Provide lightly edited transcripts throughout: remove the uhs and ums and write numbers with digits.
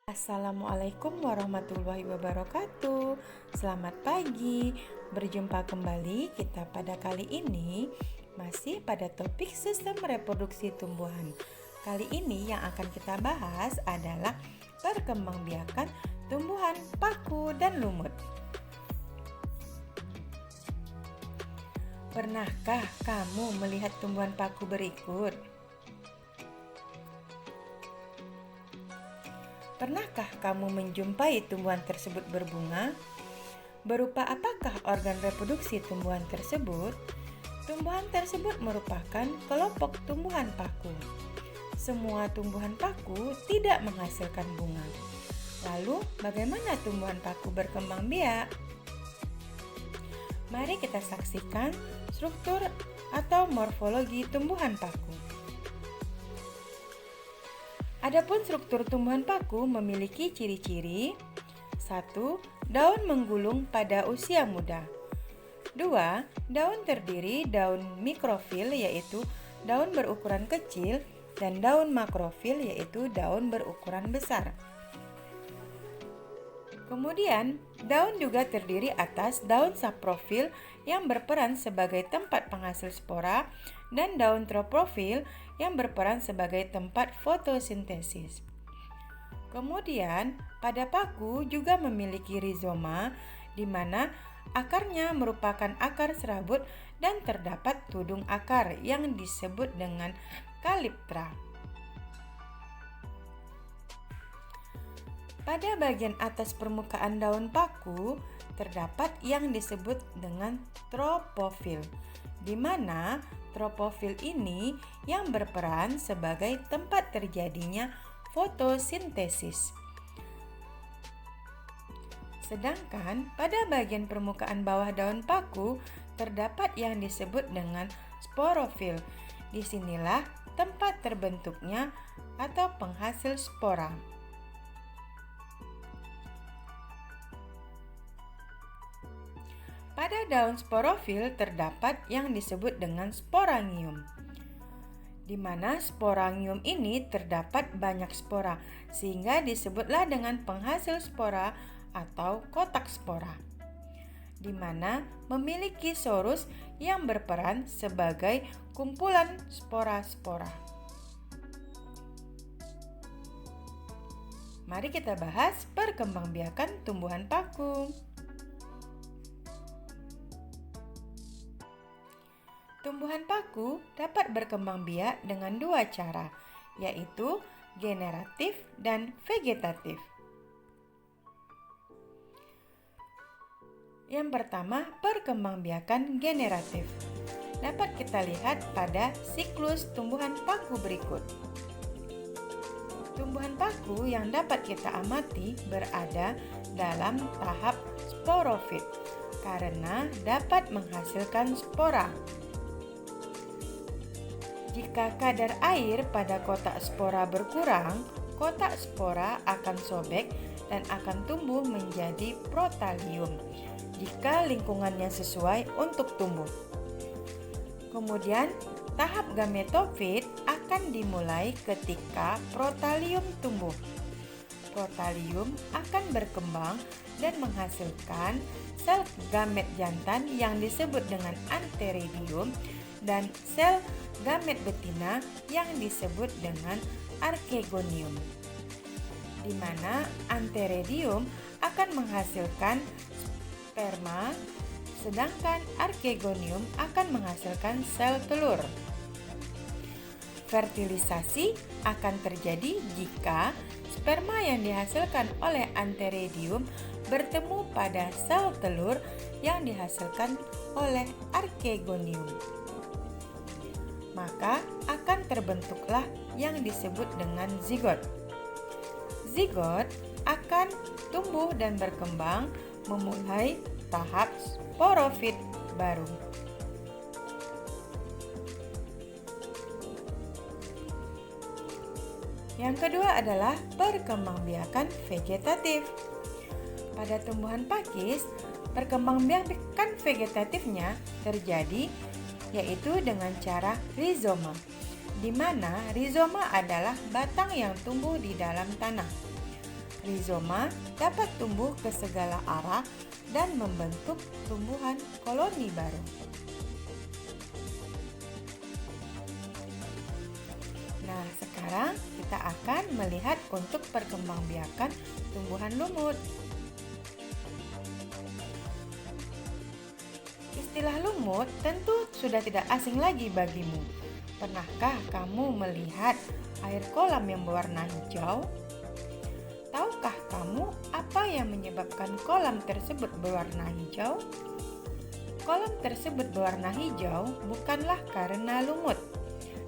Assalamualaikum warahmatullahi wabarakatuh. Selamat pagi. Berjumpa kembali kita pada kali ini masih pada topik sistem reproduksi tumbuhan. Kali ini yang akan kita bahas adalah perkembangbiakan tumbuhan paku dan lumut. Pernahkah kamu melihat tumbuhan paku berikut? Pernahkah kamu menjumpai tumbuhan tersebut berbunga? Berupa apakah organ reproduksi tumbuhan tersebut? Tumbuhan tersebut merupakan kelompok tumbuhan paku. Semua tumbuhan paku tidak menghasilkan bunga. Lalu, bagaimana tumbuhan paku berkembang biak? Mari kita saksikan struktur atau morfologi tumbuhan paku. Adapun struktur tumbuhan paku memiliki ciri-ciri: 1. Daun menggulung pada usia muda. 2. Daun terdiri daun mikrofil yaitu daun berukuran kecil dan daun makrofil yaitu daun berukuran besar. Kemudian, daun juga terdiri atas daun saprofil yang berperan sebagai tempat penghasil spora dan daun troprofil yang berperan sebagai tempat fotosintesis. Kemudian, pada paku juga memiliki rizoma, di mana akarnya merupakan akar serabut dan terdapat tudung akar yang disebut dengan kaliptra. Pada bagian atas permukaan daun paku terdapat yang disebut dengan tropofil, di mana tropofil ini yang berperan sebagai tempat terjadinya fotosintesis. Sedangkan pada bagian permukaan bawah daun paku terdapat yang disebut dengan sporofil. Disinilah tempat terbentuknya atau penghasil spora. Pada daun sporofil terdapat yang disebut dengan sporangium, di mana sporangium ini terdapat banyak spora, sehingga disebutlah dengan penghasil spora atau kotak spora, di mana memiliki sorus yang berperan sebagai kumpulan spora-spora. Mari kita bahas perkembangbiakan tumbuhan paku. Tumbuhan paku dapat berkembang biak dengan dua cara, yaitu generatif dan vegetatif. Yang pertama, perkembangbiakan generatif. Dapat kita lihat pada siklus tumbuhan paku berikut. Tumbuhan paku yang dapat kita amati berada dalam tahap sporofit karena dapat menghasilkan spora. Jika kadar air pada kotak spora berkurang, kotak spora akan sobek dan akan tumbuh menjadi protalium jika lingkungannya sesuai untuk tumbuh. Kemudian, tahap gametofit akan dimulai ketika protalium tumbuh. Protalium akan berkembang dan menghasilkan sel gamet jantan yang disebut dengan antheridium dan sel gamet betina yang disebut dengan archegonium, di mana antheridium akan menghasilkan sperma, sedangkan archegonium akan menghasilkan sel telur. Fertilisasi akan terjadi jika sperma yang dihasilkan oleh antheridium bertemu pada sel telur yang dihasilkan oleh archegonium. Maka akan terbentuklah yang disebut dengan zigot. Zigot akan tumbuh dan berkembang memulai tahap sporofit baru. Yang kedua adalah perkembangbiakan vegetatif. Pada tumbuhan pakis, perkembangbiakan vegetatifnya terjadi yaitu dengan cara rizoma, di mana rizoma adalah batang yang tumbuh di dalam tanah. Rizoma dapat tumbuh ke segala arah dan membentuk tumbuhan koloni baru. Nah, sekarang kita akan melihat untuk perkembangbiakan tumbuhan lumut. Istilah lumut tentu sudah tidak asing lagi bagimu. Pernahkah kamu melihat air kolam yang berwarna hijau? Tahukah kamu apa yang menyebabkan kolam tersebut berwarna hijau? Kolam tersebut berwarna hijau bukanlah karena lumut,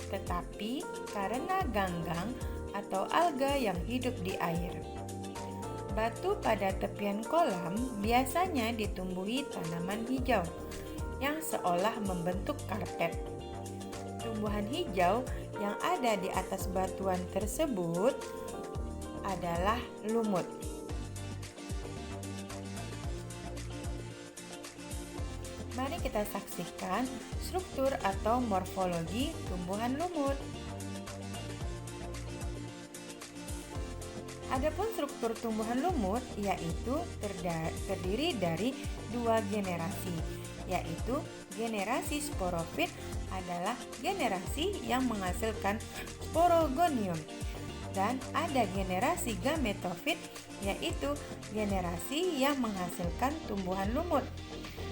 tetapi karena ganggang atau alga yang hidup di air. Batu pada tepian kolam biasanya ditumbuhi tanaman hijau yang seolah membentuk karpet. Tumbuhan hijau yang ada di atas batuan tersebut adalah lumut. Mari kita saksikan struktur atau morfologi tumbuhan lumut. Adapun struktur tumbuhan lumut yaitu terdiri dari dua generasi, yaitu generasi sporofit adalah generasi yang menghasilkan sporogonium, dan ada generasi gametofit yaitu generasi yang menghasilkan tumbuhan lumut,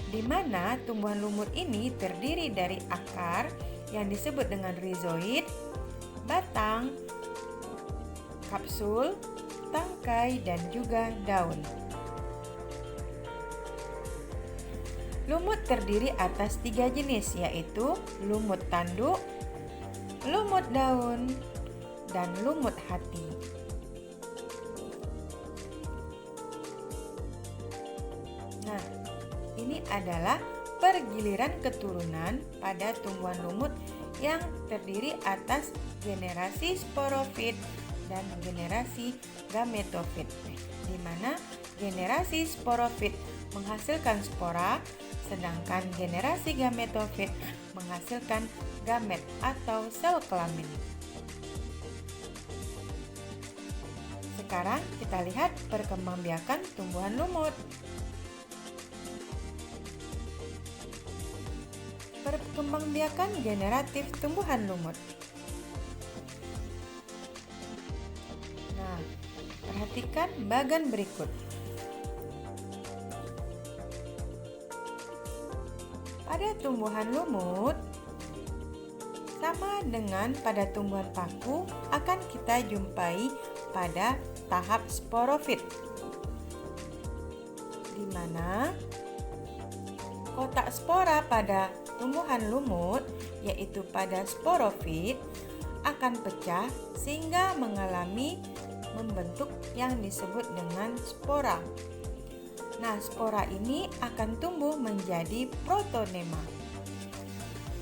di mana tumbuhan lumut ini terdiri dari akar yang disebut dengan rizoid, batang, kapsul, tangkai, dan juga daun. Lumut terdiri atas 3 jenis, yaitu lumut tanduk, lumut daun, dan lumut hati. Nah, ini adalah pergiliran keturunan pada tumbuhan lumut yang terdiri atas generasi sporofit dan generasi gametofit, di mana generasi sporofit menghasilkan spora, sedangkan generasi gametofit menghasilkan gamet atau sel kelamin. Sekarang kita lihat perkembangbiakan tumbuhan lumut. Perkembangbiakan generatif tumbuhan lumut. Nah, perhatikan bagan berikut. Pada tumbuhan lumut, sama dengan pada tumbuhan paku, akan kita jumpai pada tahap sporofit, di mana kotak spora pada tumbuhan lumut, yaitu pada sporofit, akan pecah sehingga mengalami membentuk yang disebut dengan spora. Nah, spora ini akan tumbuh menjadi protonema,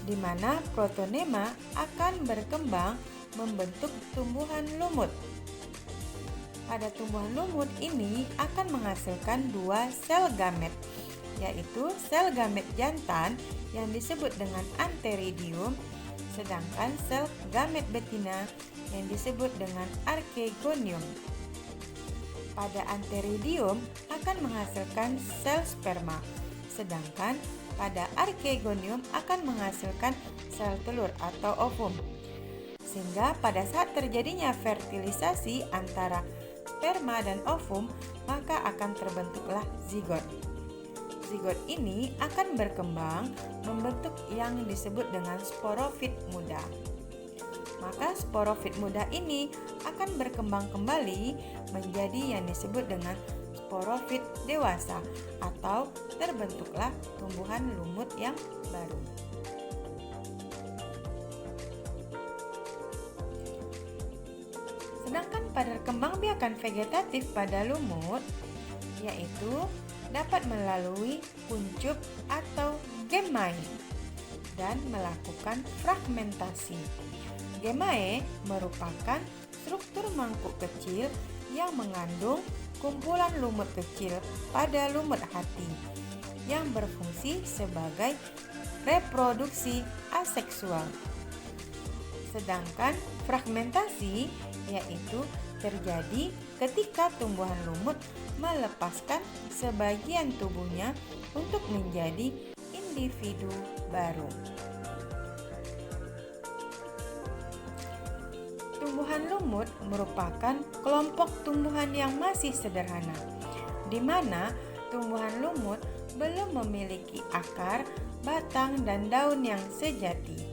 di mana protonema akan berkembang membentuk tumbuhan lumut. Pada tumbuhan lumut ini akan menghasilkan 2 sel gamet, yaitu sel gamet jantan yang disebut dengan antheridium, sedangkan sel gamet betina yang disebut dengan archegonium. Pada antheridium akan menghasilkan sel sperma, sedangkan pada archegonium akan menghasilkan sel telur atau ovum. Sehingga pada saat terjadinya fertilisasi antara sperma dan ovum, maka akan terbentuklah zigot. Zigot ini akan berkembang membentuk yang disebut dengan sporofit muda. Maka sporofit muda ini akan berkembang kembali menjadi yang disebut dengan sporofit dewasa, atau terbentuklah tumbuhan lumut yang baru. Sedangkan pada kembangbiakan vegetatif pada lumut, yaitu dapat melalui kuncup atau gemae dan melakukan fragmentasi. Gemae merupakan struktur mangkuk kecil yang mengandung kumpulan lumut kecil pada lumut hati yang berfungsi sebagai reproduksi aseksual. Sedangkan fragmentasi yaitu terjadi ketika tumbuhan lumut melepaskan sebagian tubuhnya untuk menjadi individu baru. Tumbuhan lumut merupakan kelompok tumbuhan yang masih sederhana, di mana tumbuhan lumut belum memiliki akar, batang, dan daun yang sejati.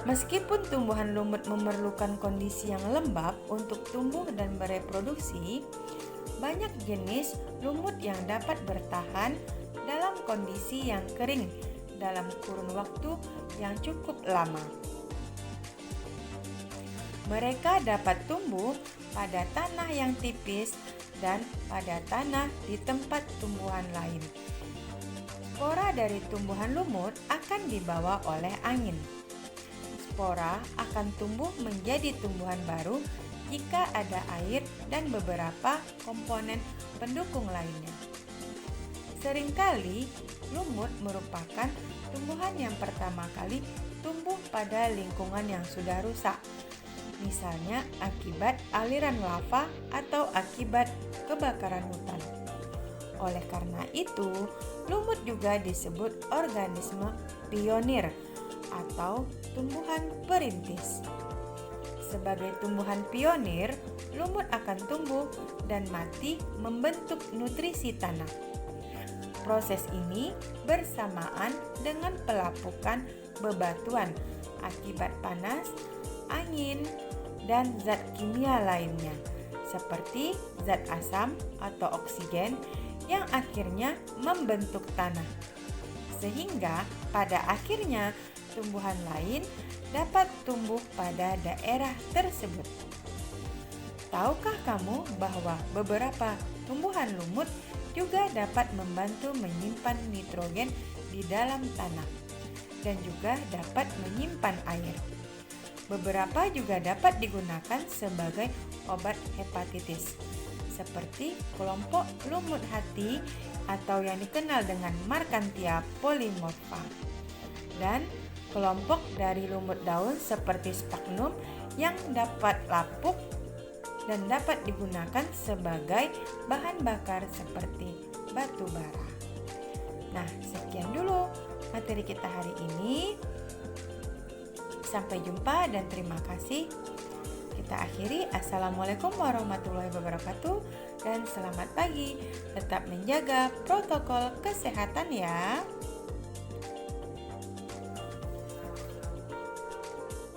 Meskipun tumbuhan lumut memerlukan kondisi yang lembab untuk tumbuh dan bereproduksi, banyak jenis lumut yang dapat bertahan dalam kondisi yang kering dalam kurun waktu yang cukup lama. Mereka dapat tumbuh pada tanah yang tipis dan pada tanah di tempat tumbuhan lain. Spora dari tumbuhan lumut akan dibawa oleh angin. Spora akan tumbuh menjadi tumbuhan baru jika ada air dan beberapa komponen pendukung lainnya. Seringkali, lumut merupakan tumbuhan yang pertama kali tumbuh pada lingkungan yang sudah rusak, misalnya akibat aliran lava atau akibat kebakaran hutan. Oleh karena itu, lumut juga disebut organisme pionir atau tumbuhan perintis. Sebagai tumbuhan pionir, lumut akan tumbuh dan mati membentuk nutrisi tanah. Proses ini bersamaan dengan pelapukan bebatuan akibat panas, angin, dan zat kimia lainnya, seperti zat asam atau oksigen yang akhirnya membentuk tanah. Sehingga pada akhirnya tumbuhan lain dapat tumbuh pada daerah tersebut. Tahukah kamu bahwa beberapa tumbuhan lumut juga dapat membantu menyimpan nitrogen di dalam tanah dan juga dapat menyimpan air. Beberapa juga dapat digunakan sebagai obat hepatitis, seperti kelompok lumut hati atau yang dikenal dengan Marchantia polymorpha, dan kelompok dari lumut daun seperti Sphagnum yang dapat lapuk dan dapat digunakan sebagai bahan bakar seperti batu bara. Nah, sekian dulu materi kita hari ini. Sampai jumpa dan terima kasih. Kita akhiri. Assalamualaikum warahmatullahi wabarakatuh dan selamat pagi. Tetap menjaga protokol kesehatan ya.